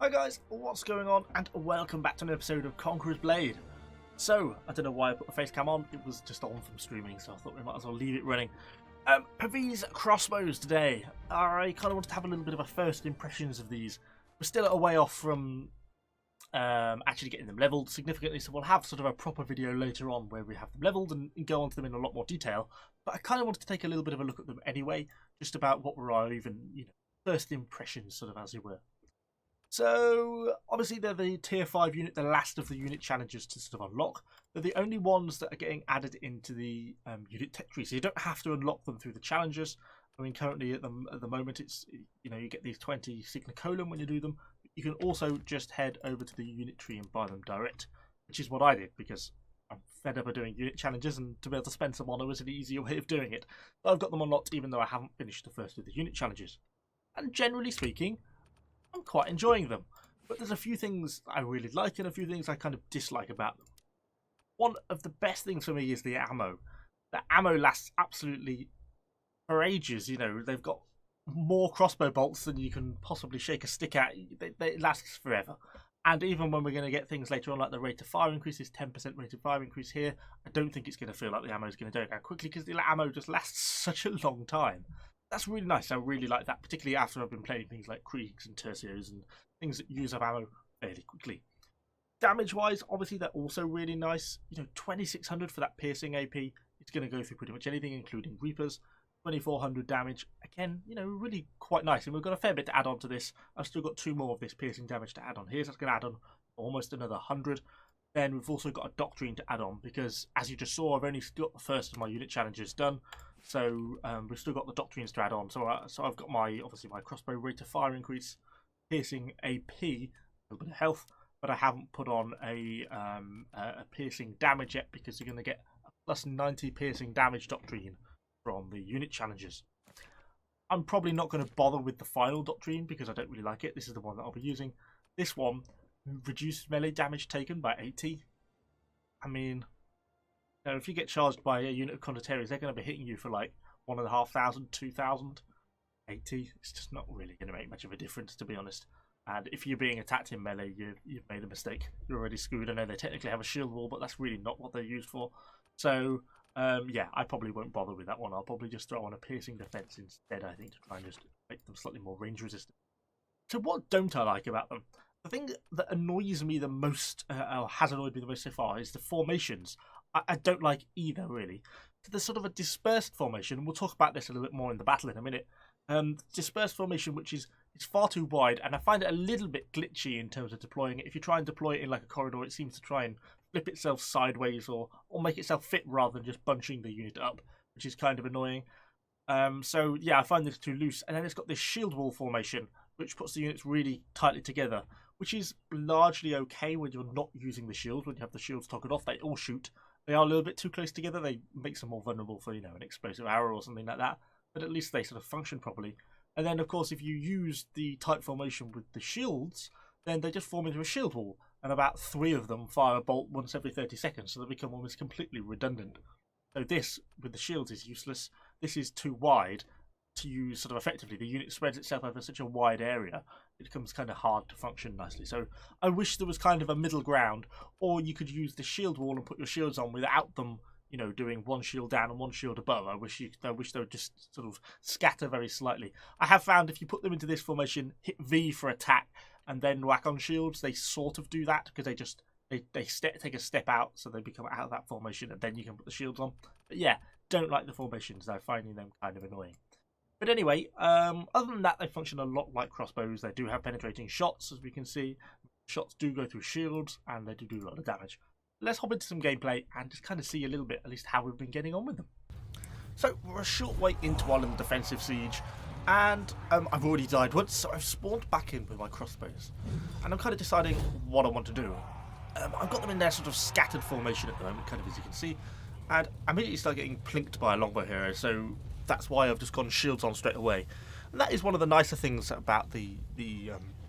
Hi guys, what's going on, and welcome back to an episode of Conqueror's Blade. So, I don't know why I put the face cam on, it was just on from streaming, so I thought we might as well leave it running. Pavise Crossbows today. I kind of wanted to have a little bit of a first impressions of these. We're still a way off from actually getting them leveled significantly, so we'll have sort of a proper video later on where we have them leveled and go onto them in a lot more detail. But I kind of wanted to take a little bit of a look at them anyway, just about what were our first impressions, sort of, as it were. So, obviously they're the tier 5 unit, the last of the unit challenges to sort of unlock. They're the only ones that are getting added into the unit tech tree, so you don't have to unlock them through the challenges. I mean, currently at the moment, it's, you get these 20 Signa Colon when you do them. You can also just head over to the unit tree and buy them direct, which is what I did, because I'm fed up of doing unit challenges, and to be able to spend some honor was an easier way of doing it. So I've got them unlocked even though I haven't finished the first of the unit challenges. And generally speaking, I'm quite enjoying them, but there's a few things I really like and a few things I kind of dislike about them. One of the best things for me is the ammo. The ammo lasts absolutely for ages. They've got more crossbow bolts than you can possibly shake a stick at. It lasts forever. And even when we're going to get things later on, like the rate of fire increase, is 10% rate of fire increase here, I don't think it's going to feel like the ammo is going to go down quickly, because the ammo just lasts such a long time. That's really nice. I really like that, particularly after I've been playing things like Kriegs and Tercios and things that use up ammo fairly quickly. Damage-wise, obviously they're also really nice. 2600 for that piercing AP. It's going to go through pretty much anything, including Reapers. 2400 damage. Again, really quite nice. And we've got a fair bit to add on to this. I've still got 2 more of this piercing damage to add on here, so that's going to add on almost another 100. Then we've also got a Doctrine to add on, because as you just saw, I've only got the first of my unit challenges done. So we've still got the Doctrines to add on. So I've got my crossbow rate of fire increase, piercing AP, a little bit of health, but I haven't put on a piercing damage yet, because you're going to get a plus 90 piercing damage Doctrine from the unit challenges. I'm probably not going to bother with the final Doctrine, because I don't really like it. This is the one that I'll be using. This one reduces melee damage taken by 80. I mean, if you get charged by a unit of condottieri, they're going to be hitting you for like 1,500, 2,000. 80, it's just not really going to make much of a difference, to be honest. And if you're being attacked in melee, you've made a mistake. You're already screwed. I know they technically have a shield wall, but that's really not what they're used for. So, yeah, I probably won't bother with that one. I'll probably just throw on a piercing defense instead, I think, to try and just make them slightly more range resistant. So what don't I like about them? The thing that annoys me the most, or has annoyed me the most so far, is the formations. I don't like either, really. So there's sort of a dispersed formation, and we'll talk about this a little bit more in the battle in a minute. Dispersed formation, which is it's far too wide, and I find it a little bit glitchy in terms of deploying it. If you try and deploy it in like a corridor, it seems to try and flip itself sideways or make itself fit rather than just bunching the unit up, which is kind of annoying. So yeah, I find this too loose. And then it's got this shield wall formation, which puts the units really tightly together, which is largely okay when you're not using the shield. When you have the shields toggled off, they all shoot. They are a little bit too close together. They make them more vulnerable for, an explosive arrow or something like that. But at least they sort of function properly. And then, of course, if you use the tight formation with the shields, then they just form into a shield wall. And about 3 of them fire a bolt once every 30 seconds, so they become almost completely redundant. So this, with the shields, is useless. This is too wide to use sort of effectively. The unit spreads itself over such a wide area, it becomes kind of hard to function nicely. So I wish there was kind of a middle ground, or you could use the shield wall and put your shields on without them, doing one shield down and one shield above. I wish they would just sort of scatter very slightly. I have found if you put them into this formation, hit V for attack, and then whack on shields, they sort of do that, because they take a step out, so they become out of that formation, and then you can put the shields on. But yeah, don't like the formations. I'm finding them kind of annoying. But anyway, other than that, they function a lot like crossbows. They do have penetrating shots, as we can see. Shots do go through shields, and they do a lot of damage. Let's hop into some gameplay and just kind of see a little bit, at least, how we've been getting on with them. So, we're a short way into our little defensive siege, and I've already died once, so I've spawned back in with my crossbows. And I'm kind of deciding what I want to do. I've got them in their sort of scattered formation at the moment, kind of as you can see, and I immediately start getting plinked by a longbow hero, so that's why I've just gone shields on straight away. And that is one of the nicer things about the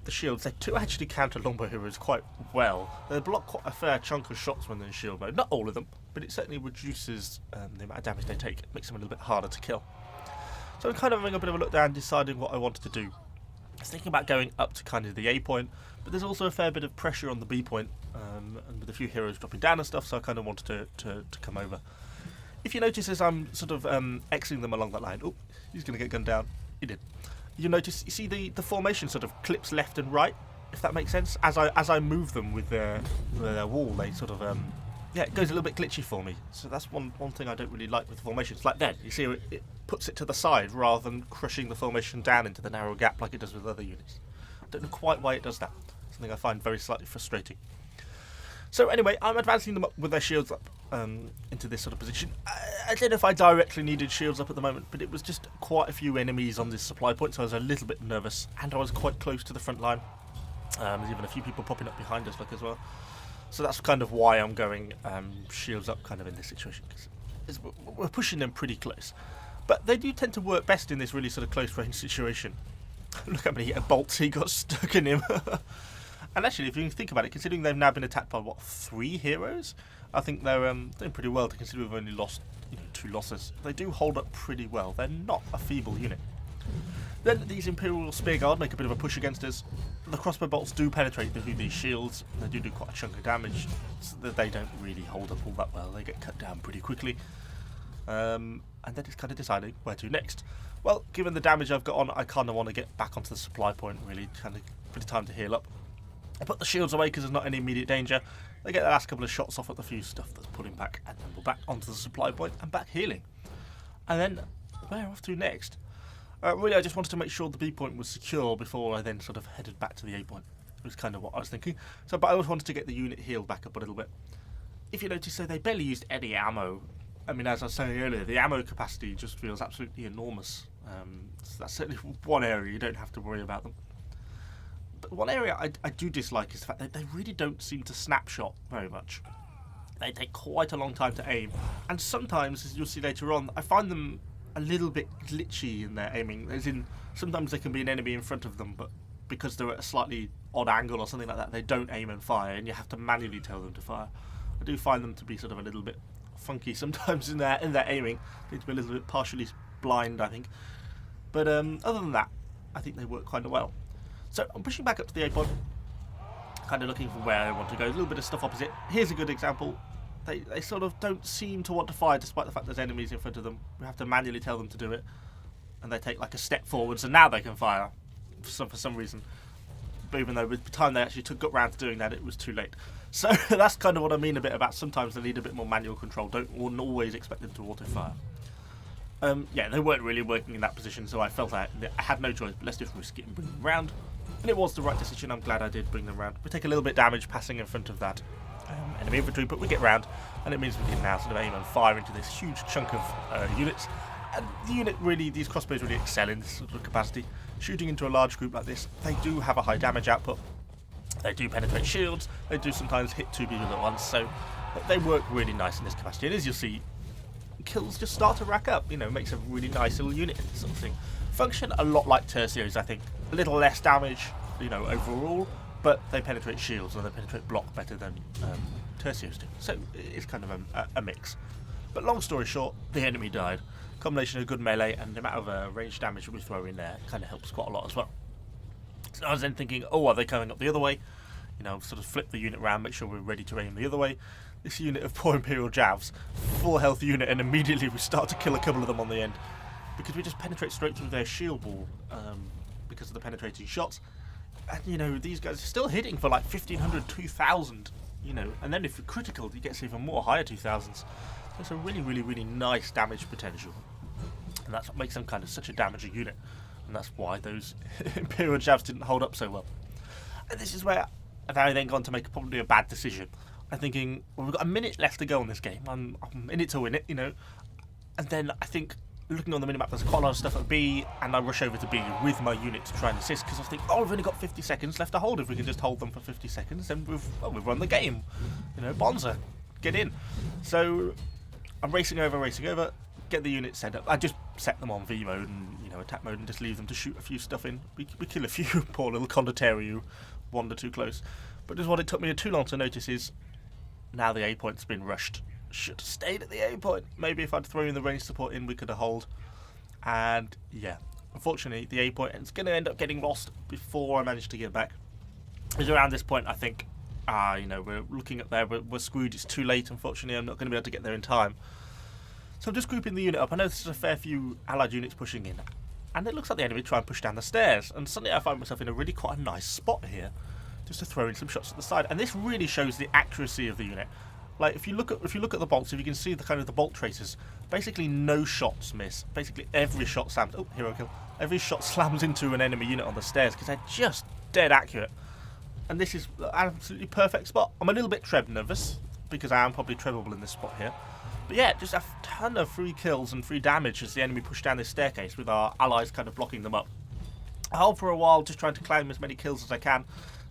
shields. They do actually counter longbow heroes quite well. They block quite a fair chunk of shots when they're in shield mode. Not all of them, but it certainly reduces the amount of damage they take. It makes them a little bit harder to kill. So I'm kind of having a bit of a look down, deciding what I wanted to do. was thinking about going up to kind of the A point, but there's also a fair bit of pressure on the B point, and with a few heroes dropping down and stuff, so I kind of wanted to come over. If you notice as I'm sort of Xing them along that line, oh, he's going to get gunned down. He did. You notice, you see the formation sort of clips left and right, if that makes sense. As I move them with their wall, they sort of yeah, it goes a little bit glitchy for me. So that's one thing I don't really like with the formations. Like then, you see it puts it to the side rather than crushing the formation down into the narrow gap like it does with other units. I don't know quite why it does that. Something I find very slightly frustrating. So anyway, I'm advancing them up with their shields up into this sort of position. I don't know if I directly needed shields up at the moment, but it was just quite a few enemies on this supply point, so I was a little bit nervous, and I was quite close to the front line. There's even a few people popping up behind us, as well. So that's kind of why I'm going shields up kind of in this situation, because we're pushing them pretty close. But they do tend to work best in this really sort of close range situation. Look how many bolts he got stuck in him. And actually, if you think about it, considering they've now been attacked by, what, 3 heroes? I think they're doing pretty well to consider we've only lost 2 losses. They do hold up pretty well. They're not a feeble unit. Then these Imperial Spearguard make a bit of a push against us. The crossbow bolts do penetrate through these shields. They do quite a chunk of damage. So that they don't really hold up all that well. They get cut down pretty quickly. And then it's kind of deciding where to next. Well, given the damage I've got on, I kind of want to get back onto the supply point, really. Kind of pretty time to heal up. I put the shields away because there's not any immediate danger. They get the last couple of shots off at the few stuff that's pulling back, and then we're back onto the supply point and back healing. And then where off to next? Really, I just wanted to make sure the B point was secure before I then sort of headed back to the A point. It was kind of what I was thinking. So, but I also wanted to get the unit healed back up a little bit. If you notice, so they barely used any ammo. I mean, as I was saying earlier, the ammo capacity just feels absolutely enormous. So that's certainly one area you don't have to worry about them. But one area I do dislike is the fact that they really don't seem to snapshot very much. They take quite a long time to aim, and sometimes, as you'll see later on, I find them a little bit glitchy in their aiming. As in, sometimes there can be an enemy in front of them, but because they're at a slightly odd angle or something like that, they don't aim and fire, and you have to manually tell them to fire. I do find them to be sort of a little bit funky sometimes in their aiming. They need to be a little bit partially blind, I think. But other than that, I think they work quite well. So I'm pushing back up to the A point, kind of looking for where I want to go. A little bit of stuff opposite. Here's a good example. They sort of don't seem to want to fire despite the fact there's enemies in front of them. We have to manually tell them to do it. And they take like a step forward, so now they can fire for some reason. But even though by the time they actually got round to doing that, it was too late. So that's kind of what I mean a bit about sometimes they need a bit more manual control. Wouldn't always expect them to auto-fire. Yeah, they weren't really working in that position, so I felt I had no choice, but let's just risk it and bring them round. And it was the right decision. I'm glad I did bring them round. We take a little bit of damage passing in front of that enemy infantry, but we get round, and it means we can now sort of aim and fire into this huge chunk of units. And the unit really, these crossbows really excel in this sort of capacity. Shooting into a large group like this, they do have a high damage output. They do penetrate shields. They do sometimes hit 2 people at once, so they work really nice in this capacity. And as you'll see, kills just start to rack up. Makes a really nice little unit sort of thing. Function a lot like tertios, I think. A little less damage, overall, but they penetrate shields and they penetrate block better than tertios do. So it's kind of a mix. But long story short, the enemy died. Combination of good melee and the amount of range damage we throw in there kind of helps quite a lot as well. So I was then thinking, oh, are they coming up the other way? Sort of flip the unit around, make sure we're ready to aim the other way. This unit of poor Imperial Javs, full health unit, and immediately we start to kill a couple of them on the end. Because we just penetrate straight through their shield wall because of the penetrating shots. And, these guys are still hitting for like 1,500, 2,000, and then if you're critical, you get even more, higher 2,000s. So it's a really, really, really nice damage potential. And that's what makes them kind of such a damaging unit. And that's why those Imperial Javs didn't hold up so well. And this is where I've then gone to make probably a bad decision. I'm thinking, well, we've got a minute left to go on this game. I'm in it to win it, And then I think, looking on the minimap, there's quite a lot of stuff at B, and I rush over to B with my unit to try and assist, because I think, oh, we've only got 50 seconds left to hold. If we can just hold them for 50 seconds, then we've won the game. Bonza, get in. So I'm racing over, get the unit set up. I just set them on V mode and attack mode and just leave them to shoot a few stuff in. We kill a few poor little condottieri who wander too close. But just what it took me too long to notice is now the A point's been rushed. Should have stayed at the A point. Maybe if I'd thrown the range support in, we could have hold. And yeah, unfortunately, the A point, and it's going to end up getting lost before I manage to get back. Because around this point, I think, we're looking up there, we're screwed. It's too late, unfortunately. I'm not going to be able to get there in time. So I'm just grouping the unit up. I know there's a fair few allied units pushing in, and it looks like the enemy try and push down the stairs. And suddenly I find myself in a really quite a nice spot here, just to throw in some shots at the side. And this really shows the accuracy of the unit. Like if you look at the bolts, if you can see the kind of the bolt traces, basically no shots miss. Basically every shot slams. Oh, hero kill. Every shot slams into an enemy unit on the stairs because they're just dead accurate. And this is an absolutely perfect spot. I'm a little bit treb nervous because I am probably trebable in this spot here. But yeah, just a ton of free kills and free damage as the enemy push down this staircase with our allies kind of blocking them up. I hold for a while just trying to claim as many kills as I can.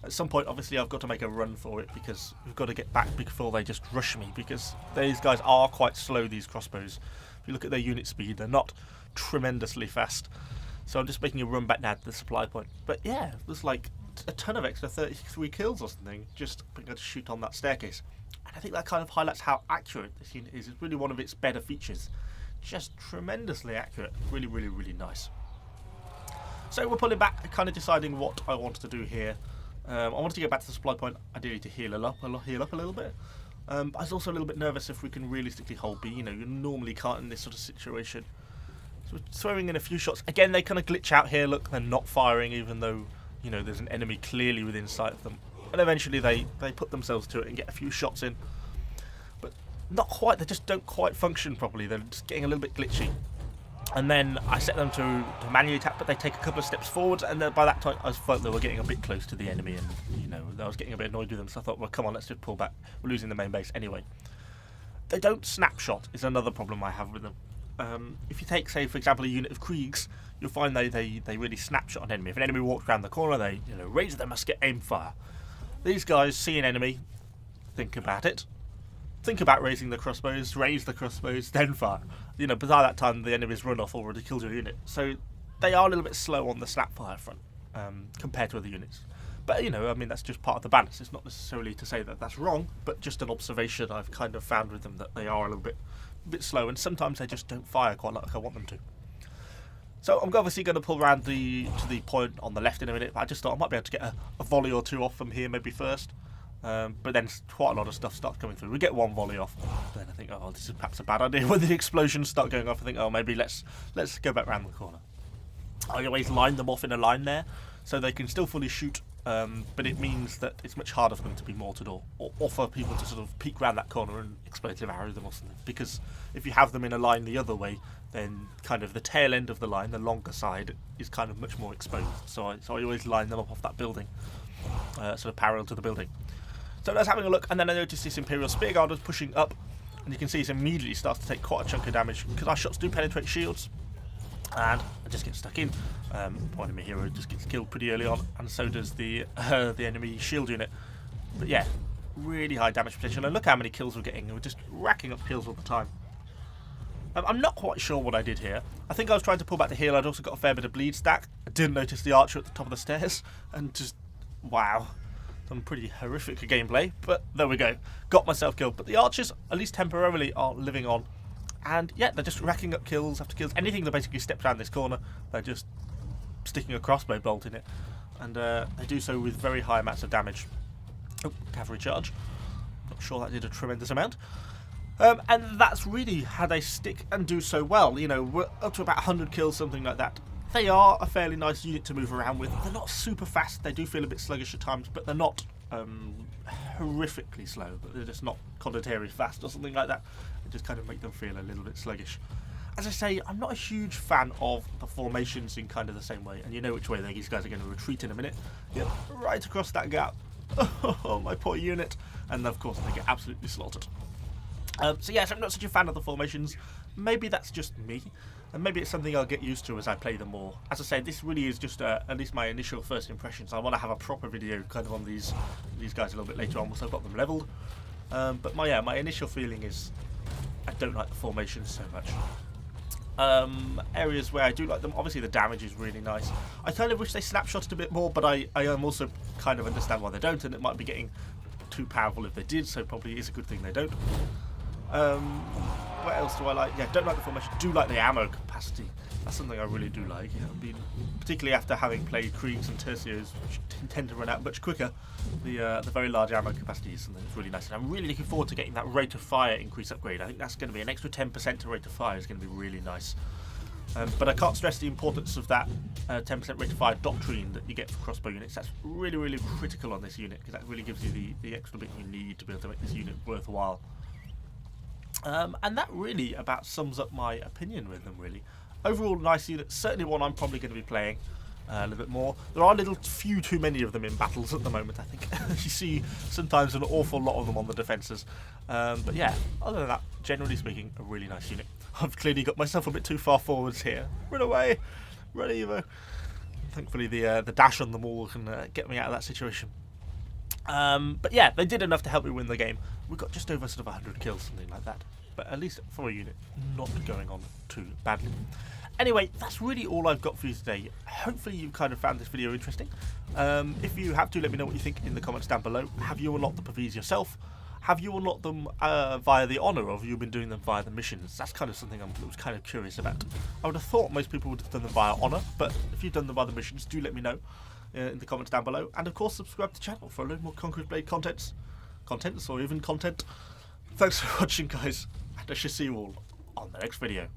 At some point, obviously, I've got to make a run for it because we've got to get back before they just rush me, because these guys are quite slow, these crossbows. If you look at their unit speed, they're not tremendously fast. So I'm just making a run back now to the supply point. But yeah, there's like a ton of extra 33 kills or something just being able to shoot on that staircase. And I think that kind of highlights how accurate this unit is. It's really one of its better features. Just tremendously accurate. Really, really, really nice. So we're pulling back, kind of deciding what I wanted to do here. I wanted to get back to the supply point, ideally to heal up a little bit. I was also a little bit nervous if we can realistically hold B. You normally can't in this sort of situation. So we're throwing in a few shots. Again, they kind of glitch out here. Look, they're not firing even though, there's an enemy clearly within sight of them. And eventually they put themselves to it and get a few shots in. But not quite, they just don't quite function properly. They're just getting a little bit glitchy. And then I set them to manually attack, but they take a couple of steps forward, and then by that time I felt they were getting a bit close to the enemy, and I was getting a bit annoyed with them, so I thought, well, come on, let's just pull back. We're losing the main base anyway. They don't snapshot is another problem I have with them. If you take, say, for example, a unit of Kriegs, you'll find they really snapshot an enemy. If an enemy walks around the corner, they raise their musket, aim, fire. These guys see an enemy, think about it. Think about raising the crossbows, raise the crossbows, then fire. But by that time the enemy's run off already killed your unit. So they are a little bit slow on the snap fire front compared to other units. But that's just part of the balance. It's not necessarily to say that that's wrong, but just an observation I've kind of found with them, that they are a little bit slow, and sometimes they just don't fire quite like I want them to. So I'm obviously going to pull around to the point on the left in a minute. But I just thought I might be able to get a volley or two off from here maybe first. But then quite a lot of stuff starts coming through. We get one volley off, then I think, oh, this is perhaps a bad idea. When the explosions start going off, I think, oh, maybe let's go back round the corner. I always line them off in a line there, so they can still fully shoot, but it means that it's much harder for them to be mortared or for people to sort of peek round that corner and explosive arrow them or something. Because if you have them in a line the other way, then kind of the tail end of the line, the longer side, is kind of much more exposed. So I always line them up off that building, sort of parallel to the building. So let's having a look, and then I noticed this Imperial Spearguard was pushing up, and you can see it immediately starts to take quite a chunk of damage, because our shots do penetrate shields, and I just get stuck in. Point of my hero just gets killed pretty early on, and so does the enemy shield unit. But yeah, really high damage potential, and look how many kills we're getting. We're just racking up kills all the time. I'm not quite sure what I did here. I think I was trying to pull back the heal. I'd also got a fair bit of bleed stack. I didn't notice the archer at the top of the stairs, and just, wow. Some pretty horrific gameplay, but there we go. Got myself killed, but the archers, at least temporarily, are living on. And yeah, they're just racking up kills after kills. Anything that basically steps around this corner, they're just sticking a crossbow bolt in it. And they do so with very high amounts of damage. Oh, cavalry charge. Not sure that did a tremendous amount. And that's really how they stick and do so well. We're up to about 100 kills, something like that. They are a fairly nice unit to move around with. They're not super fast. They do feel a bit sluggish at times, but they're not horrifically slow. But they're just not condottieri fast or something like that. They just kind of make them feel a little bit sluggish. As I say, I'm not a huge fan of the formations in kind of the same way. And you know which way these guys are going to retreat in a minute. Yep, right across that gap. Oh, my poor unit. And of course, they get absolutely slaughtered. So yes, I'm not such a fan of the formations. Maybe that's just me. And maybe it's something I'll get used to as I play them more. As I say, this really is just at least my initial first impressions. I want to have a proper video kind of on these guys a little bit later on once I've got them leveled. But my initial feeling is I don't like the formations so much. Areas where I do like them, obviously the damage is really nice. I kind of wish they snapshotted a bit more, but I am also kind of understand why they don't, and it might be getting too powerful if they did, so probably is a good thing they don't. What else do I like? Yeah, don't like the formation. Do like the ammo capacity. That's something I really do like. I mean, particularly after having played Kriegs and Tercios, which tend to run out much quicker, the very large ammo capacity is something that's really nice. And I'm really looking forward to getting that rate of fire increase upgrade. I think that's going to be an extra 10% to rate of fire is going to be really nice. But I can't stress the importance of that 10% rate of fire doctrine that you get for crossbow units. That's really, really critical on this unit, because that really gives you the extra bit you need to be able to make this unit worthwhile. And that really about sums up my opinion with them, really. Overall, nice unit. Certainly one I'm probably going to be playing a little bit more. There are a little few too many of them in battles at the moment, I think. You see sometimes an awful lot of them on the defences. But yeah, other than that, generally speaking, a really nice unit. I've clearly got myself a bit too far forwards here. Run away! Run, Evo! Thankfully the dash on the wall can get me out of that situation. But yeah, they did enough to help me win the game. We got just over sort of 100 kills, something like that. But at least for a unit, not going on too badly. Anyway, that's really all I've got for you today. Hopefully you kind of found this video interesting. If you have to, let me know what you think in the comments down below. Have you unlocked the Pavise yourself? Have you unlocked them via the honour, or have you been doing them via the missions? That's kind of something I was kind of curious about. I would have thought most people would have done them via honour, but if you've done them via the missions, do let me know in the comments down below. And of course, subscribe to the channel for a load more Conqueror Blade contents, or even content. Thanks for watching, guys, and I shall see you all on the next video.